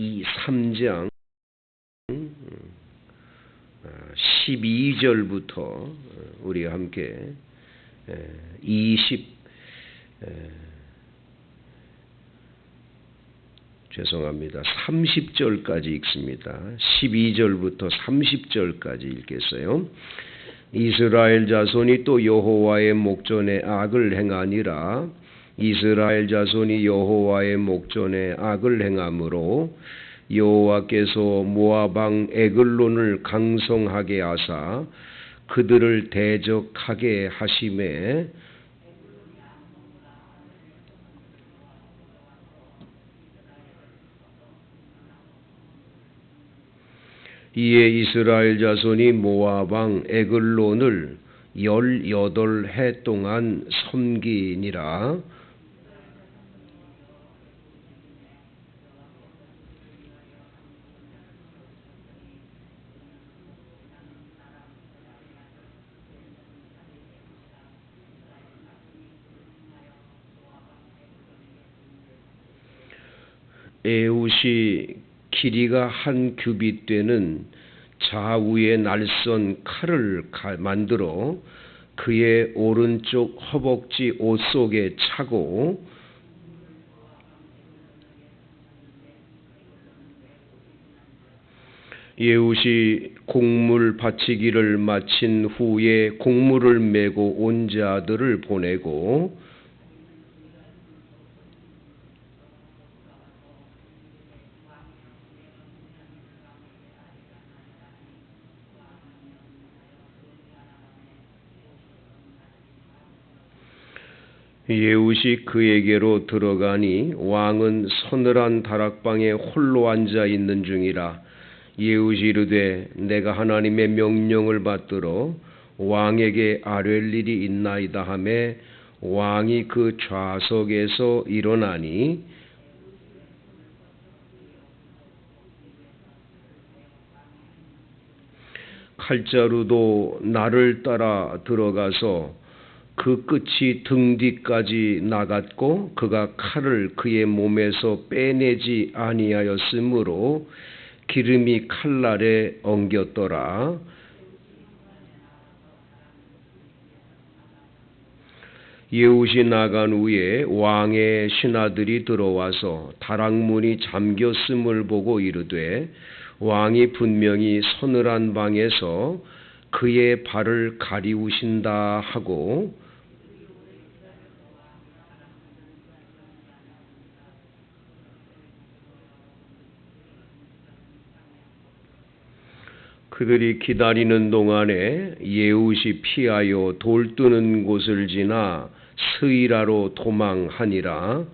이 3장 12절부터 우리가 함께 30절까지 읽습니다. 12절부터 30절까지 읽겠어요. 이스라엘 자손이 또 여호와의 목전에 악을 행하니라. 이스라엘 자손이 여호와의 목전에 악을 행함으로 여호와께서 모압 왕 에글론을 강성하게 하사 그들을 대적하게 하심에 이에 이스라엘 자손이 모압 왕 에글론을 18해 동안 섬기니라. 에웃이 길이가 한 규빗 되는 좌우의 날선 칼을 만들어 그의 오른쪽 허벅지 옷 속에 차고 에웃이 곡물 바치기를 마친 후에 곡물을 메고 온 자들을 보내고 에웃이 그에게로 들어가니 왕은 서늘한 다락방에 홀로 앉아 있는 중이라. 에웃이 이르되 내가 하나님의 명령을 받들어 왕에게 아뢰 일이 있나이다 하매 왕이 그 좌석에서 일어나니 칼자루도 나를 따라 들어가서 그 끝이 등 뒤까지 나갔고 그가 칼을 그의 몸에서 빼내지 아니하였으므로 기름이 칼날에 엉겼더라. 에웃이 나간 후에 왕의 신하들이 들어와서 다락문이 잠겼음을 보고 이르되 왕이 분명히 서늘한 방에서 그의 발을 가리우신다 하고 그들이 기다리는 동안에 에웃이 피하여 돌 뜨는 곳을 지나 스이라로 도망하니라.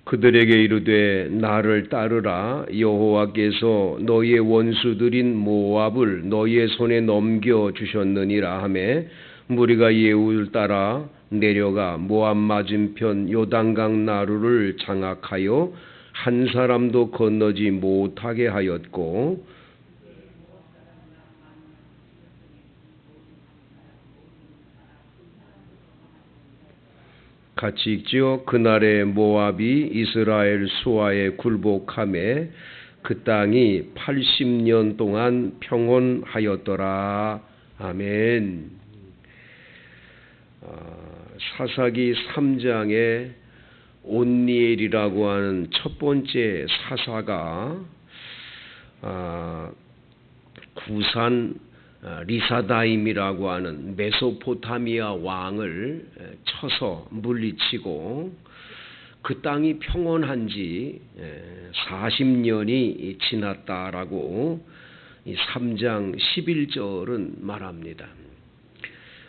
그들에게 이르되 나를 따르라. 여호와께서 너희의 원수들인 모압을 너희의 손에 넘겨 주셨느니라 하매 무리가 에웃을 따라 내려가 모압 맞은편 요단강 나루를 장악하여 한 사람도 건너지 못하게 하였고 같이 읽지요. 그날에 모압이 이스라엘 수하에 굴복하매 그 땅이 80년 동안 평온하였더라. 아멘. 사사기 3장에 온니엘이라고 하는 첫 번째 사사가 구산 리사다임이라고 하는 메소포타미아 왕을 쳐서 물리치고 그 땅이 평온한 지 40년이 지났다라고 이 3장 11절은 말합니다.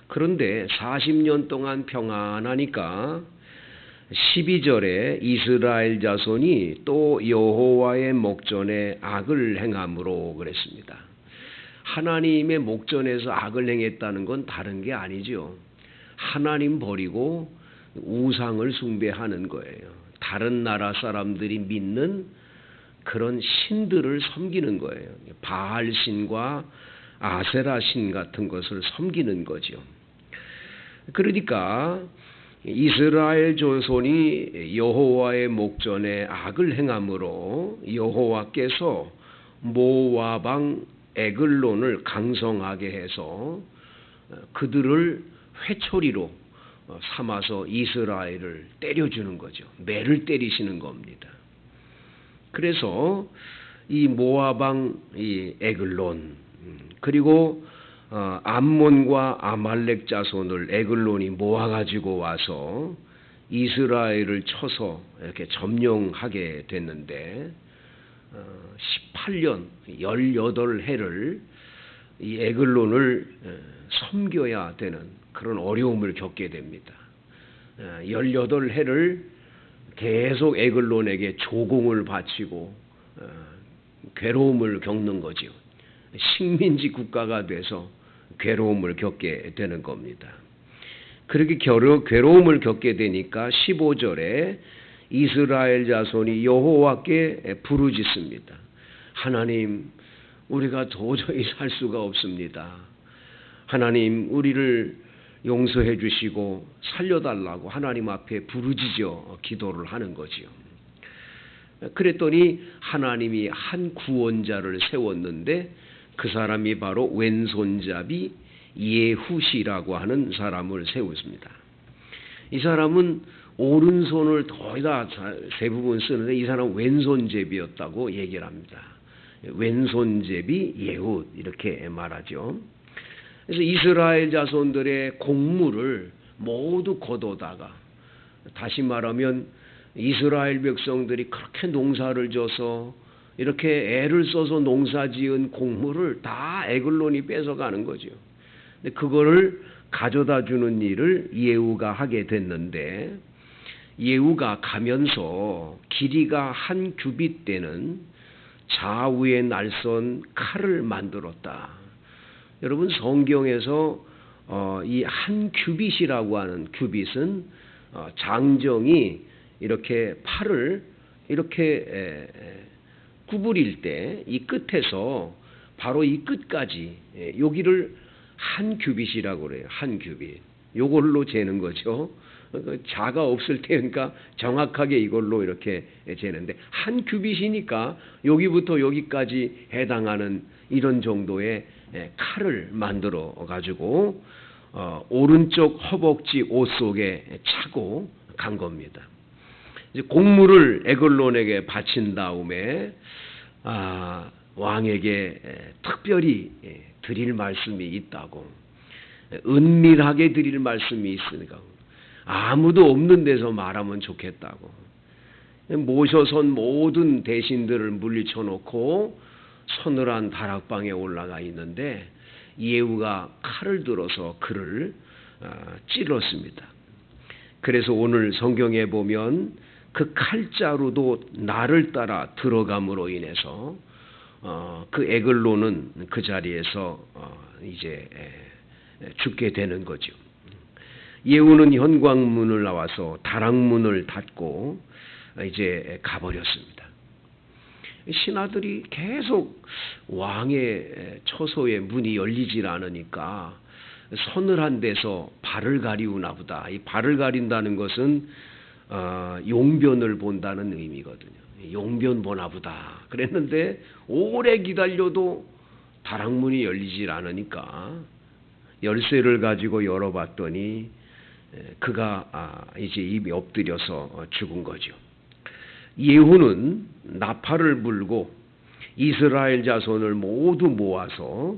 그런데 40년 동안 평안하니까 12절에 이스라엘 자손이 또 여호와의 목전에 악을 행함으로 그랬습니다. 하나님의 목전에서 악을 행했다는 건 다른 게 아니죠. 하나님 버리고 우상을 숭배하는 거예요. 다른 나라 사람들이 믿는 그런 신들을 섬기는 거예요. 바알 신과 아세라 신 같은 것을 섬기는 거죠. 그러니까 이스라엘 조손이 여호와의 목전에 악을 행함으로 여호와께서 모압 왕 에글론을 강성하게 해서 그들을 회초리로 삼아서 이스라엘을 때려주는 거죠. 매를 때리시는 겁니다. 그래서 이 모압 왕 이 에글론, 그리고 암몬과 아말렉 자손을 에글론이 모아가지고 와서 이스라엘을 쳐서 이렇게 점령하게 됐는데 18년 18해를 이 에글론을 섬겨야 되는 그런 어려움을 겪게 됩니다. 18해를 계속 에글론에게 조공을 바치고 괴로움을 겪는 거지요. 식민지 국가가 돼서 괴로움을 겪게 되는 겁니다. 그렇게 괴로움을 겪게 되니까 15절에 이스라엘 자손이 여호와께 부르짖습니다. 하나님, 우리가 도저히 살 수가 없습니다. 하나님, 우리를 용서해 주시고 살려달라고 하나님 앞에 부르짖어 기도를 하는 거지요. 그랬더니 하나님이 한 구원자를 세웠는데 그 사람이 바로 왼손잡이 예후시라고 하는 사람을 세웠습니다. 이 사람은 오른손을 거의 다 대부분 쓰는데 이 사람은 왼손잡이였다고 얘기를 합니다. 왼손잡이 예후 이렇게 말하죠. 그래서 이스라엘 자손들의 공물을 모두 거둬다가, 다시 말하면 이스라엘 백성들이 그렇게 농사를 져서 이렇게 애를 써서 농사지은 곡물을 다 에글론이 뺏어가는 거죠. 근데 그거를 가져다 주는 일을 예후가 하게 됐는데, 예후가 가면서 길이가 한 규빗 되는 좌우에 날선 칼을 만들었다. 여러분, 성경에서 이 한 규빗이라고 하는 규빗은 장정이 이렇게 팔을 이렇게 구부릴 때 이 끝에서 바로 이 끝까지 여기를 한 규빗이라고 그래요. 한 규빗. 요걸로 재는 거죠. 자가 없을 테니까 정확하게 이걸로 이렇게 재는데, 한 규빗이니까 여기부터 여기까지 해당하는 이런 정도의 칼을 만들어 가지고 오른쪽 허벅지 옷 속에 차고 간 겁니다. 이제 곡물을 에글론에게 바친 다음에 왕에게 특별히 드릴 말씀이 있다고, 은밀하게 드릴 말씀이 있으니까 아무도 없는 데서 말하면 좋겠다고 모셔선 모든 대신들을 물리쳐 놓고 서늘한 다락방에 올라가 있는데 예후가 칼을 들어서 그를 찔렀습니다. 그래서 오늘 성경에 보면 그 칼자루도 나를 따라 들어감으로 인해서 그 에글론은 그 자리에서 이제 죽게 되는 거죠. 예후는 현관문을 나와서 다락문을 닫고 이제 가버렸습니다. 신하들이 계속 왕의 처소의 문이 열리질 않으니까 서늘한 데서 발을 가리우나 보다. 이 발을 가린다는 것은 용변을 본다는 의미거든요. 용변 보나 보다 그랬는데 오래 기다려도 다락문이 열리질 않으니까 열쇠를 가지고 열어봤더니 그가 이제 입이 엎드려서 죽은 거죠. 예후는 나팔을 불고 이스라엘 자손을 모두 모아서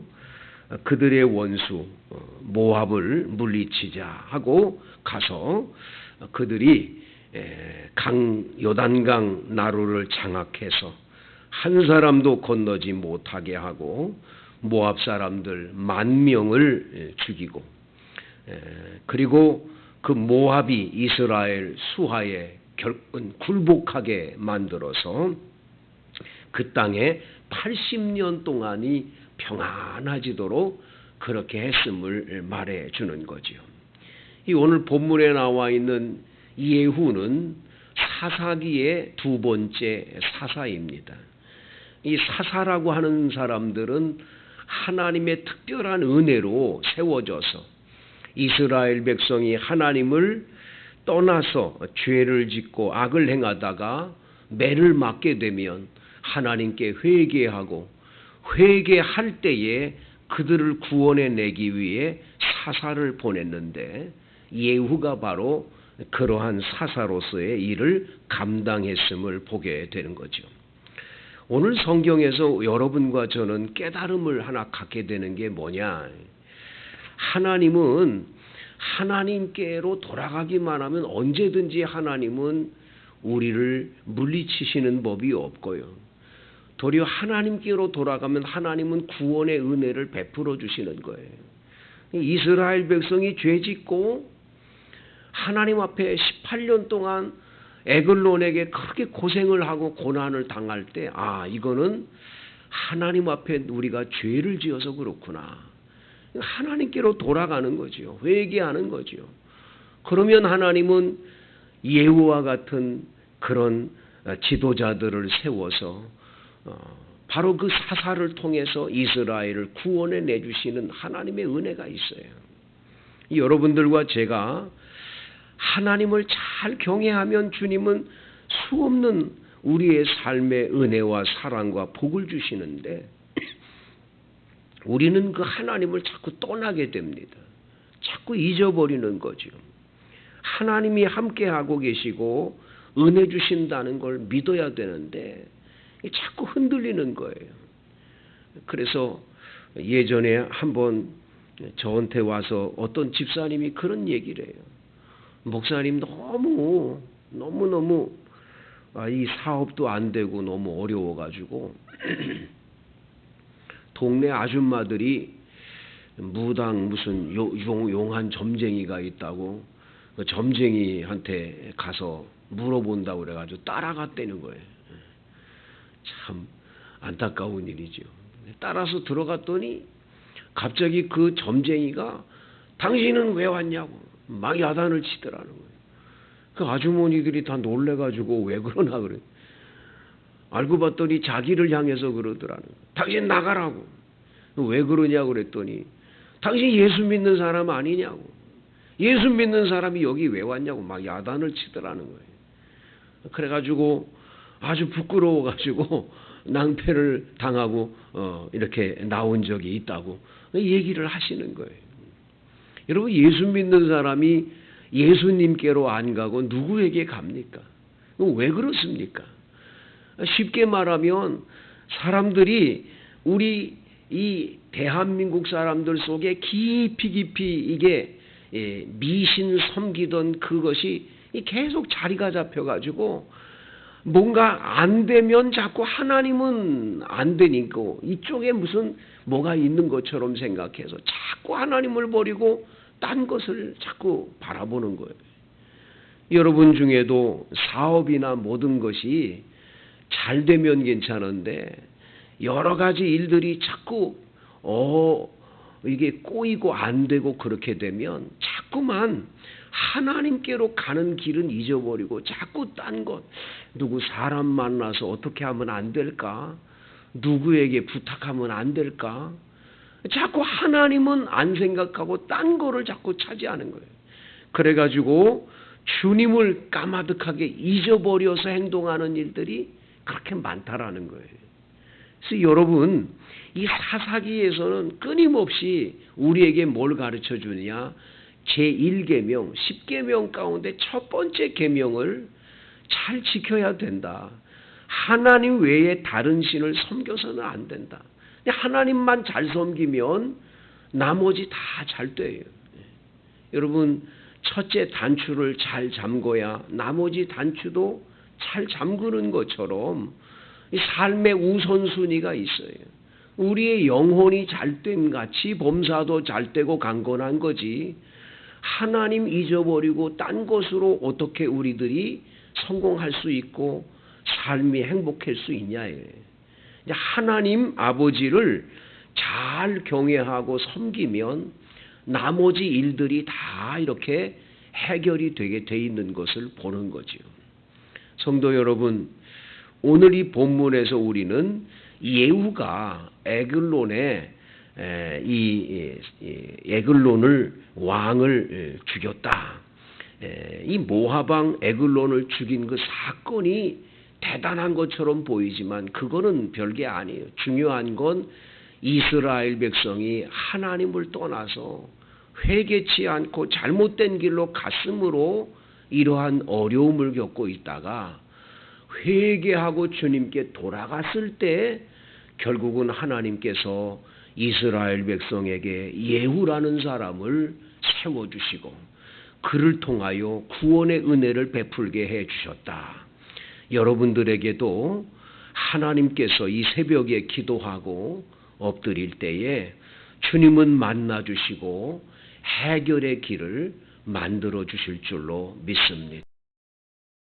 그들의 원수 모압을 물리치자 하고 가서 그들이 요단강 나루를 장악해서 한 사람도 건너지 못하게 하고 모압 사람들 10,000명을 죽이고, 그리고 그 모압이 이스라엘 수하에 굴복하게 만들어서 그 땅에 80년 동안이 평안해지도록 그렇게 했음을 말해주는 거지요. 이 오늘 본문에 나와 있는 예후는 사사기의 두 번째 사사입니다. 이 사사라고 하는 사람들은 하나님의 특별한 은혜로 세워져서 이스라엘 백성이 하나님을 떠나서 죄를 짓고 악을 행하다가 매를 맞게 되면 하나님께 회개하고 회개할 때에 그들을 구원해 내기 위해 사사를 보냈는데 예후가 바로 그러한 사사로서의 일을 감당했음을 보게 되는 거죠. 오늘 성경에서 여러분과 저는 깨달음을 하나 갖게 되는 게 뭐냐? 하나님은 하나님께로 돌아가기만 하면 언제든지 하나님은 우리를 물리치시는 법이 없고요. 도리어 하나님께로 돌아가면 하나님은 구원의 은혜를 베풀어 주시는 거예요. 이스라엘 백성이 죄짓고 하나님 앞에 18년 동안 에글론에게 크게 고생을 하고 고난을 당할 때, 이거는 하나님 앞에 우리가 죄를 지어서 그렇구나. 하나님께로 돌아가는 거죠. 회개하는 거죠. 그러면 하나님은 예후와 같은 그런 지도자들을 세워서 바로 그 사사를 통해서 이스라엘을 구원해 내주시는 하나님의 은혜가 있어요. 여러분들과 제가 하나님을 잘 경외하면 주님은 수없는 우리의 삶의 은혜와 사랑과 복을 주시는데 우리는 그 하나님을 자꾸 떠나게 됩니다. 자꾸 잊어버리는 거죠. 하나님이 함께하고 계시고 은혜 주신다는 걸 믿어야 되는데 자꾸 흔들리는 거예요. 그래서 예전에 한번 저한테 와서 어떤 집사님이 그런 얘기를 해요. 목사님 너무 이 사업도 안 되고 너무 어려워가지고 동네 아줌마들이 무당 무슨 용한 점쟁이가 있다고 그 점쟁이한테 가서 물어본다고 그래가지고 따라갔다는 거예요. 참 안타까운 일이죠. 따라서 들어갔더니 갑자기 그 점쟁이가 당신은 왜 왔냐고 막 야단을 치더라는 거예요. 그 아주머니들이 다 놀래가지고 왜 그러나 그래. 알고 봤더니 자기를 향해서 그러더라는 거예요. 당신 나가라고. 왜 그러냐고 그랬더니 당신 예수 믿는 사람 아니냐고. 예수 믿는 사람이 여기 왜 왔냐고 막 야단을 치더라는 거예요. 그래가지고 아주 부끄러워가지고 낭패를 당하고 이렇게 나온 적이 있다고 얘기를 하시는 거예요. 여러분 예수 믿는 사람이 예수님께로 안 가고 누구에게 갑니까? 왜 그렇습니까? 쉽게 말하면 사람들이 우리 이 대한민국 사람들 속에 깊이 이게 미신 섬기던 그것이 계속 자리가 잡혀가지고 뭔가 안 되면 자꾸 하나님은 안 되니까 이쪽에 무슨 뭐가 있는 것처럼 생각해서 자꾸 하나님을 버리고 딴 것을 자꾸 바라보는 거예요. 여러분 중에도 사업이나 모든 것이 잘 되면 괜찮은데 여러 가지 일들이 자꾸 이게 꼬이고 안 되고 그렇게 되면 자꾸만 하나님께로 가는 길은 잊어버리고 자꾸 딴 것, 누구 사람 만나서 어떻게 하면 안 될까? 누구에게 부탁하면 안 될까? 자꾸 하나님은 안 생각하고 딴 거를 자꾸 차지하는 거예요. 그래가지고 주님을 까마득하게 잊어버려서 행동하는 일들이 그렇게 많다라는 거예요. 그래서 여러분, 이 사사기에서는 끊임없이 우리에게 뭘 가르쳐 주느냐? 제1계명, 10계명 가운데 첫 번째 계명을 잘 지켜야 된다. 하나님 외에 다른 신을 섬겨서는 안 된다. 하나님만 잘 섬기면 나머지 다 잘 돼요. 여러분, 첫째 단추를 잘 잠궈야 나머지 단추도 잘 잠그는 것처럼 이 삶의 우선순위가 있어요. 우리의 영혼이 잘됨 같이 범사도 잘되고 강건한 거지. 하나님 잊어버리고 딴 것으로 어떻게 우리들이 성공할 수 있고 삶이 행복할 수 있냐예요. 하나님 아버지를 잘 경외하고 섬기면 나머지 일들이 다 이렇게 해결이 되게 돼 있는 것을 보는 거죠. 성도 여러분, 오늘 이 본문에서 우리는 예후가 에글론에 이 에글론을 왕을 죽였다. 이 모압 에글론을 죽인 그 사건이 대단한 것처럼 보이지만 그거는 별게 아니에요. 중요한 건 이스라엘 백성이 하나님을 떠나서 회개치 않고 잘못된 길로 갔으므로 이러한 어려움을 겪고 있다가 회개하고 주님께 돌아갔을 때 결국은 하나님께서 이스라엘 백성에게 예후라는 사람을 세워주시고 그를 통하여 구원의 은혜를 베풀게 해주셨다. 여러분들에게도 하나님께서 이 새벽에 기도하고 엎드릴 때에 주님은 만나주시고 해결의 길을 만들어 주실 줄로 믿습니다.